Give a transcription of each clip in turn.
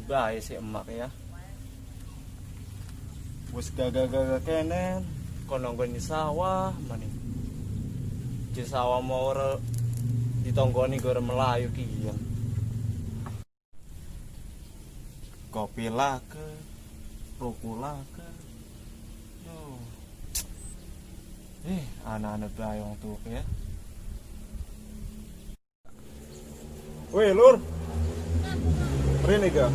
bae si emak ya. Wis gaga-gaga kenen kono nggon di sawah maning. Di sawah mau ditonggoni gore melayu kiyen. Kopi lake, ruku lake. Yo. Anak-anak bae wong tuh ya. Woi, Lur. Rene ga?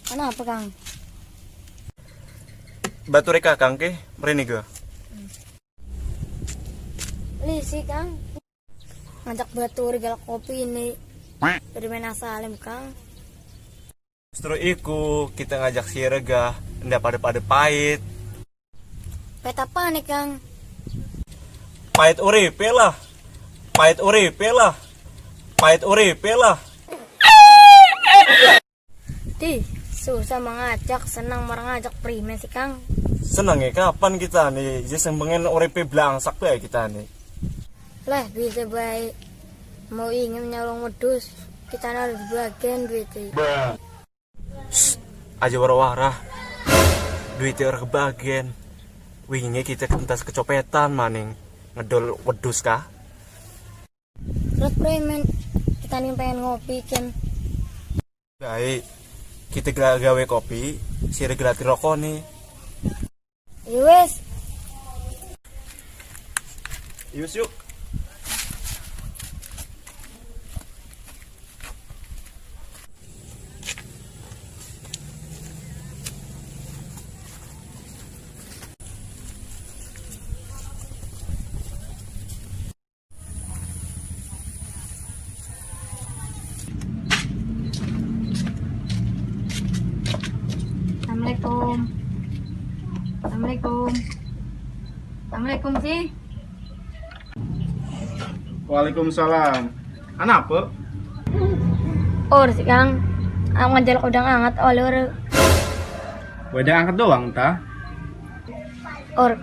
Kenapa, Kang? Batu reka Kang ke, rene ga? Lisi, Kang. Ngajak batu regal kopi ini. Dari mana Salim, Kang? Justru iku kita ngajak si Rega, ndak pada pahit. Peta apa nih, Kang? Pahit uripe lah. Pahit uripe lah. Pahit uripe lah. Susah mengajak, senang ngajak primen sih, Kang. Senang ya kapan kita nih, jadi pengen uripe blangsak ya kita nih. Lah bisa baik mau ingin nyolong wedus kita harus bagian duitnya. Aja wara-wara duitnya orang kebagian. Wingi kita kentas kecopetan maning ngedol wedus kah? Terus premen kita nih pengen ngopi kan. Baik kita gawe kopi si regelati rokok nih. Yowes Yuk. Assalamualaikum sih. Waalaikumsalam. Anak apa? Sih, Kang. Aku ngajak udang hangat oleh Wadah angkat doang tah.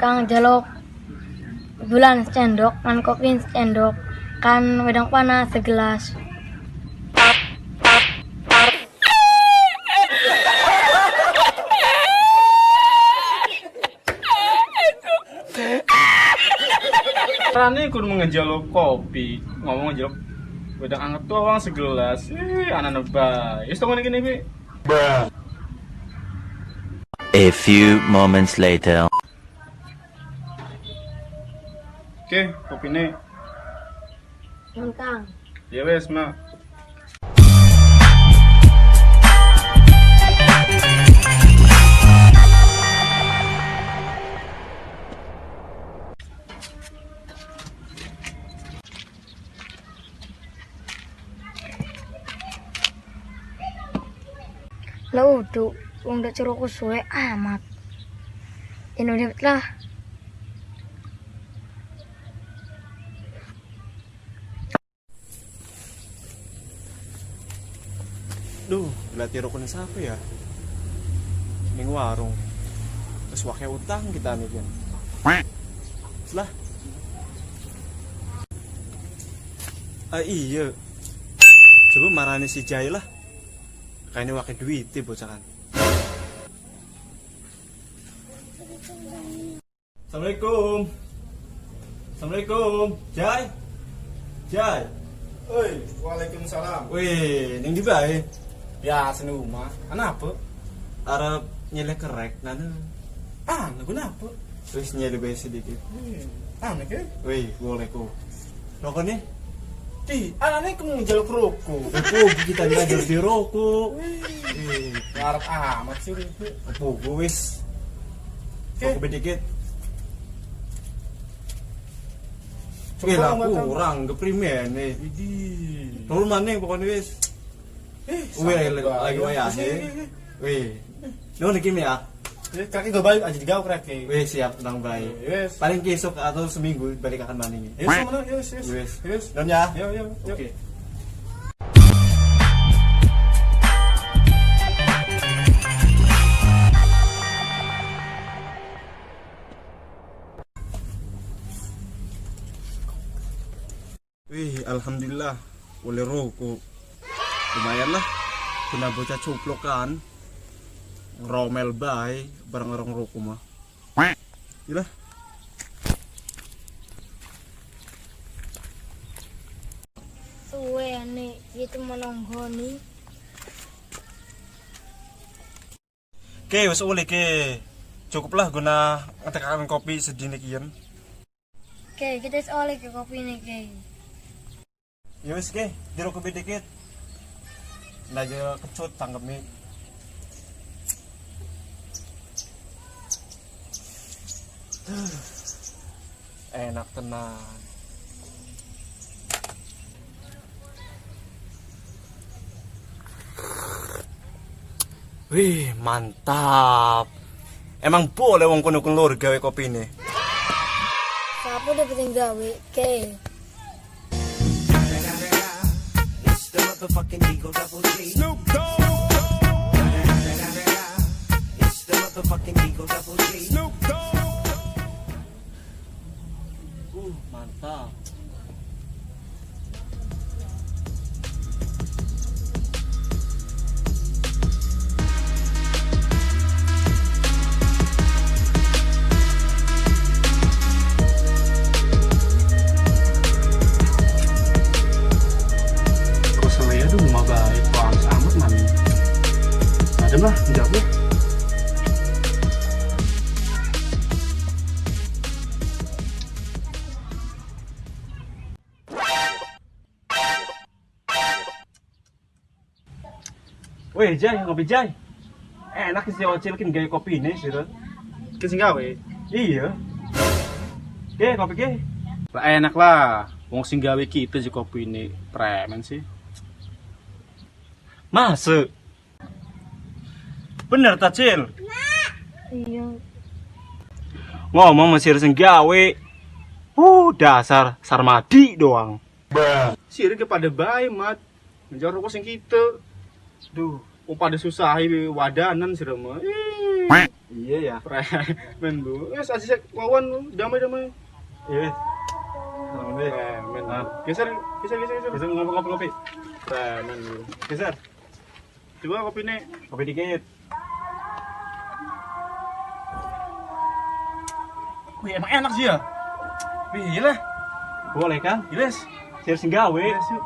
Kang jaluk bulan secendok, kan kopi secendok, kan wedang panas segelas. Rani kudu mengejaluk kopi, ngomong ngejaluk wadah angkat doang segelas. Anak bae. Wis tongone gini, Bi. A few moments later. Oke, kopine. Kang. Ya wes, Mak. Lah udah, wong dak ceroku suwe amat. Ini lah. Duh, berarti rokoknya siapa ya? Ning warung. Terus wakai utang kita nih kan. Lah. Iya. Coba marani si Jai lah. Kayaknya wakai duit bocah kan. Assalamualaikum. Assalamualaikum. Jai. Oi, waalaikumsalam. Wih, ning di bae. Ya, seni rumah. Anak apa? Arab nyelek kerek nana. Anak kenapa? Terus nyelek bae sedikit. Anak ya? Wih, boleh kok. Rokoknya? Anaknya kamu ngejaluk rokok. Rokok kita ngajar di rokok. Ngarep amat sih itu. Rokok wis. Rokok sedikit. Gila kurang keprimen nih. Nol mana pokoknya wis. Wih lagi wayah nih. Wih. Nuh nikim ya. Kaki gue balik aja digauk kaki. Wih siap tenang baik. Yes. Paling besok atau seminggu balik akan maning. Yes, mana? Yes. Wis. Yes. Dan ya. Yo. Oke. alhamdulillah oleh rokok. Lumayan lah. Kena bocah cuplok kan. Romel bay barang-barang rokok mah. Gila. Suwe nih, itu menonggoni. Oke, wis oleh ke. Cukuplah guna ngetekan kopi sedini kian. Oke, kita oleh ke kopi nih, Ke. Ya wis ke, jeruk kopi dikit. Ndak aja kecut tanggepnya. Enak tenang. Wih, mantap. Emang boleh wong kono lur gawe kopi ini. Siapa udah penting gawe, Ke? Mantap. Lah, jawab. Weh, Jai, kopi Jai. Enak sih ocil kin gawe kopi ini sih, Ron. Ki sing gawe. Iya. Oke, kopi ke. Lah enak lah. Wong sing gawe kita si kopi ini premen sih. Masuk. Bener ta, Cil? Iya. Ngomong mesir sing gawe. Dasar sarmadi doang. Sire kepada bae, Mat. Ngejar rokok sing kita. Duh, pada susah wadanan sih mah. Iya ya. Premen bu. Wes aja wawan damai-damai. Iya. Premen. Geser ngopi. Premen bu. Geser. Coba kopi nih. Kopi dikit. Wih, emang enak sih ya. Wih, gila. Boleh kan? Giles. Sir sing gawe. Yes, yuk.